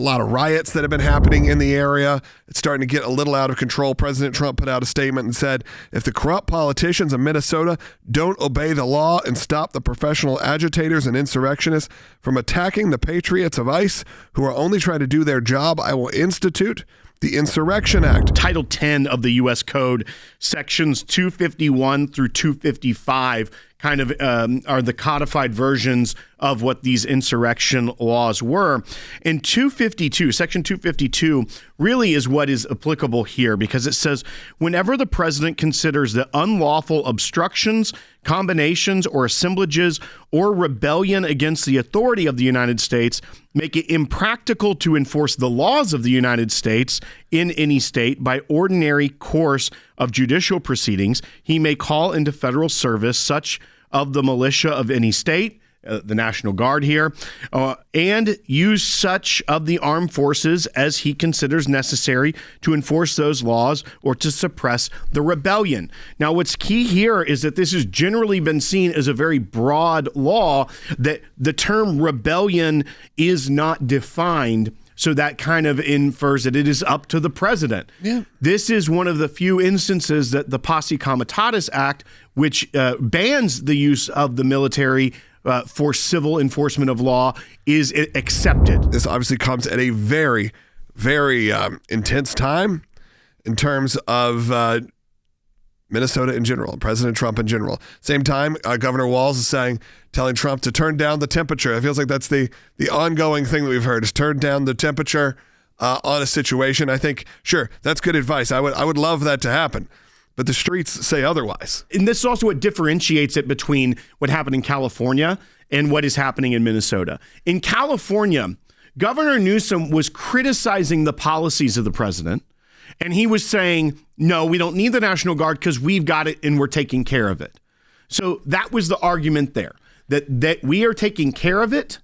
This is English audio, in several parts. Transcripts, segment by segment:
lot of riots that have been happening in the area. It's starting to get a little out of control. President Trump put out a statement and said, if the corrupt politicians of Minnesota don't obey the law and stop the professional agitators and insurrectionists from attacking the patriots of ICE who are only trying to do their job, I will institute the Insurrection Act. Title 10 of the U.S. Code, sections 251 through 255 kind of are the codified versions of what these insurrection laws were. And 252, section 252, really is what is applicable here because it says, whenever the president considers that unlawful obstructions, combinations, or assemblages or rebellion against the authority of the United States make it impractical to enforce the laws of the United States in any state by ordinary course of judicial proceedings, he may call into federal service such of the militia of any state, the National Guard here, and use such of the armed forces as he considers necessary to enforce those laws or to suppress the rebellion. Now, what's key here is that this has generally been seen as a very broad law, that the term rebellion is not defined. So that kind of infers that it is up to the president. Yeah. This is one of the few instances that the Posse Comitatus Act, which bans the use of the military for civil enforcement of law, is accepted. This obviously comes at a very, very intense time in terms of Minnesota in general, President Trump in general. Same time, Governor Walz is telling Trump to turn down the temperature. It feels like that's the ongoing thing that we've heard, is turn down the temperature on a situation. I think, sure, that's good advice. I would love that to happen. But the streets say otherwise. And this is also what differentiates it between what happened in California and what is happening in Minnesota. In California, Governor Newsom was criticizing the policies of the president. And he was saying, no, we don't need the National Guard because we've got it and we're taking care of it. So that was the argument there, that we are taking care of it,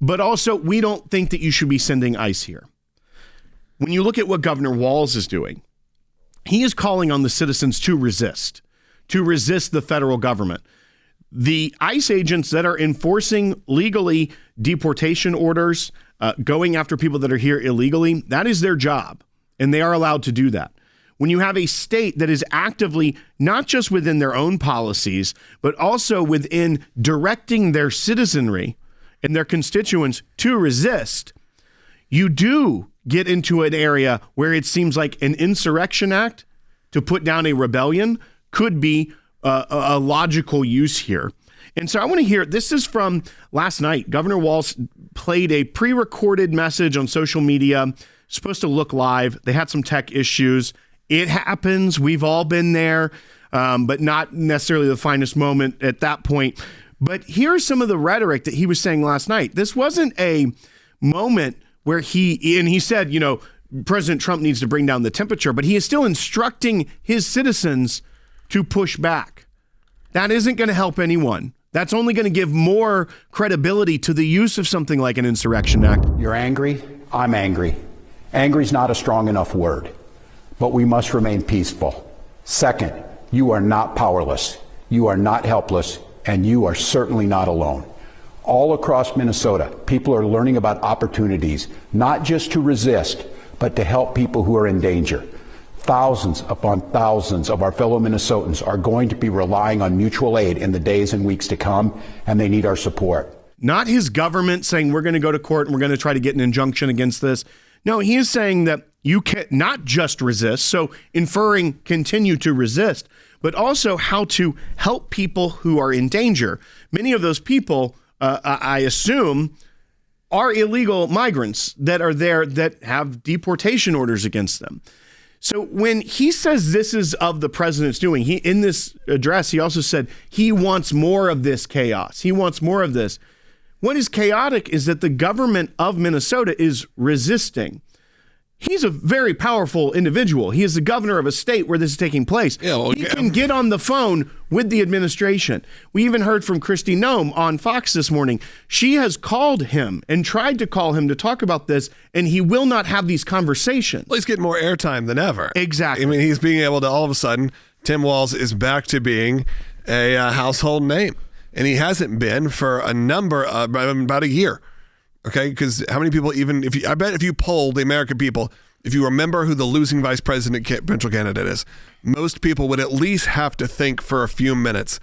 but also we don't think that you should be sending ICE here. When you look at what Governor Walz is doing, he is calling on the citizens to resist the federal government. The ICE agents that are enforcing legally deportation orders, going after people that are here illegally, that is their job. And they are allowed to do that. When you have a state that is actively, not just within their own policies, but also within directing their citizenry and their constituents to resist, you do get into an area where it seems like an Insurrection Act to put down a rebellion could be a logical use here. And so I want to hear, this is from last night. Governor Walz played a pre-recorded message on social media, supposed to look live. They had some tech issues. It happens. We've all been there, but not necessarily the finest moment at that point. But here's some of the rhetoric that he was saying last night. This wasn't a moment where he said, President Trump needs to bring down the temperature, but he is still instructing his citizens to push back. That isn't going to help anyone. That's only going to give more credibility to the use of something like an Insurrection Act. You're angry. I'm angry. Angry is not a strong enough word, but we must remain peaceful. Second, you are not powerless. You are not helpless, and you are certainly not alone. All across Minnesota, people are learning about opportunities, not just to resist, but to help people who are in danger. Thousands upon thousands of our fellow Minnesotans are going to be relying on mutual aid in the days and weeks to come, and they need our support. Not his government saying we're going to go to court and we're going to try to get an injunction against this. No, he is saying that you can not just resist, so inferring continue to resist, but also how to help people who are in danger. Many of those people, I assume, are illegal migrants that are there that have deportation orders against them. So when he says this is of the president's doing, in this address, he also said he wants more of this chaos. He wants more of this. What is chaotic is that the government of Minnesota is resisting. He's a very powerful individual. He is the governor of a state where this is taking place. Yeah, well, he can get on the phone with the administration. We even heard from Kristi Noem on Fox this morning. She has called him and tried to call him to talk about this, and he will not have these conversations. Well, he's getting more airtime than ever. Exactly. I mean, he's being able to, all of a sudden, Tim Walz is back to being a household name. And he hasn't been for about a year Okay, because how many people I bet if you poll the American people, if you remember who the losing vice presidential candidate is, most people would at least have to think for a few minutes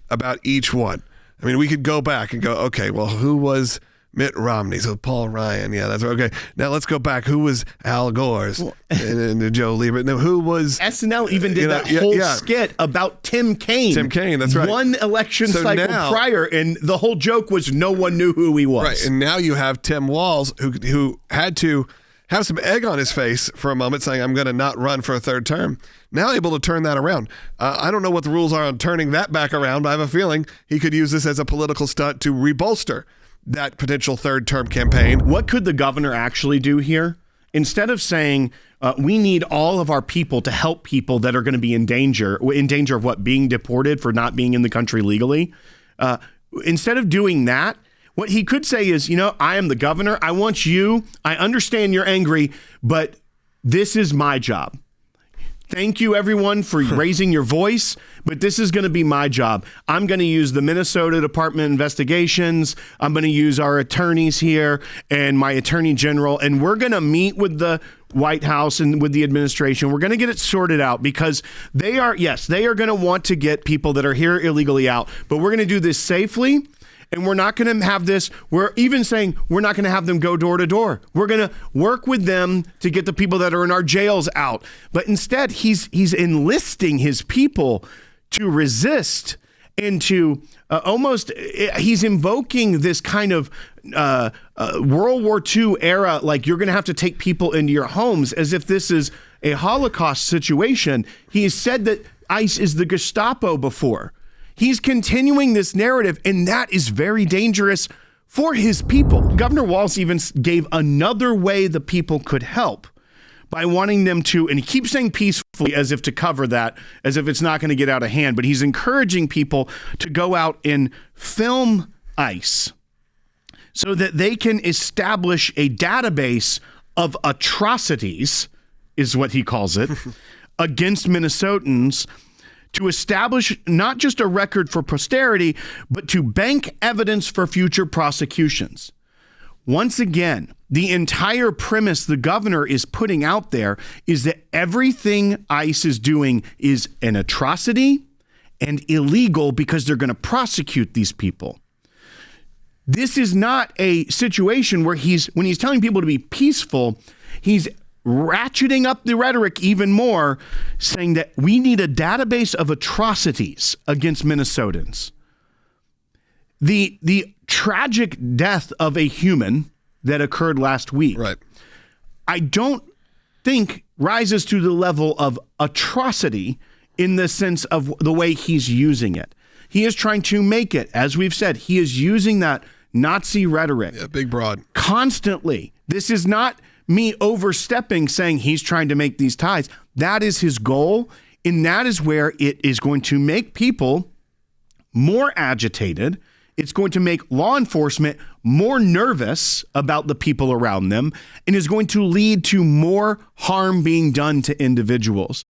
about each one. I mean, we could go back and go, okay, well, who was Mitt Romney? So Paul Ryan, yeah, that's okay. Now let's go back. Who was Al Gore's and Joe Lieber? No, who was SNL even did that whole skit about Tim Kaine. Tim Kaine, that's right. One election cycle prior, and the whole joke was no one knew who he was. Right, and now you have Tim Walz, who had to have some egg on his face for a moment, saying, I'm going to not run for a third term. Now able to turn that around. I don't know what the rules are on turning that back around, but I have a feeling he could use this as a political stunt to rebolster that potential third term campaign. What could the governor actually do here? Instead of saying, we need all of our people to help people that are going to be in danger of what? Being deported for not being in the country legally. Instead of doing that, what he could say is, I am the governor. I want you. I understand you're angry, but this is my job. Thank you, everyone, for raising your voice, but this is going to be my job. I'm going to use the Minnesota Department of Investigations. I'm going to use our attorneys here and my attorney general, and we're going to meet with the White House and with the administration. We're going to get it sorted out because they are going to want to get people that are here illegally out, but we're going to do this safely. And we're not going to have this. We're even saying we're not going to have them go door to door. We're going to work with them to get the people that are in our jails out. But instead, he's enlisting his people to resist and to he's invoking this kind of World War II era, like you're going to have to take people into your homes as if this is a Holocaust situation. He has said that ICE is the Gestapo before. He's continuing this narrative, and that is very dangerous for his people. Governor Walz even gave another way the people could help by wanting them to, and he keeps saying peacefully as if to cover that, as if it's not going to get out of hand, but he's encouraging people to go out and film ICE so that they can establish a database of atrocities, is what he calls it, against Minnesotans, to establish not just a record for posterity, but to bank evidence for future prosecutions. Once again, the entire premise the governor is putting out there is that everything ICE is doing is an atrocity and illegal because they're going to prosecute these people. This is not a situation where when he's telling people to be peaceful, he's ratcheting up the rhetoric even more, saying that we need a database of atrocities against Minnesotans. The tragic death of a human that occurred last week, right, I don't think rises to the level of atrocity in the sense of the way he's using it. He is trying to make it, as we've said, he is using that Nazi rhetoric. Yeah, big broad. Constantly. This is not me overstepping, saying he's trying to make these ties. That is his goal, and that is where it is going to make people more agitated. It's going to make law enforcement more nervous about the people around them, and is going to lead to more harm being done to individuals.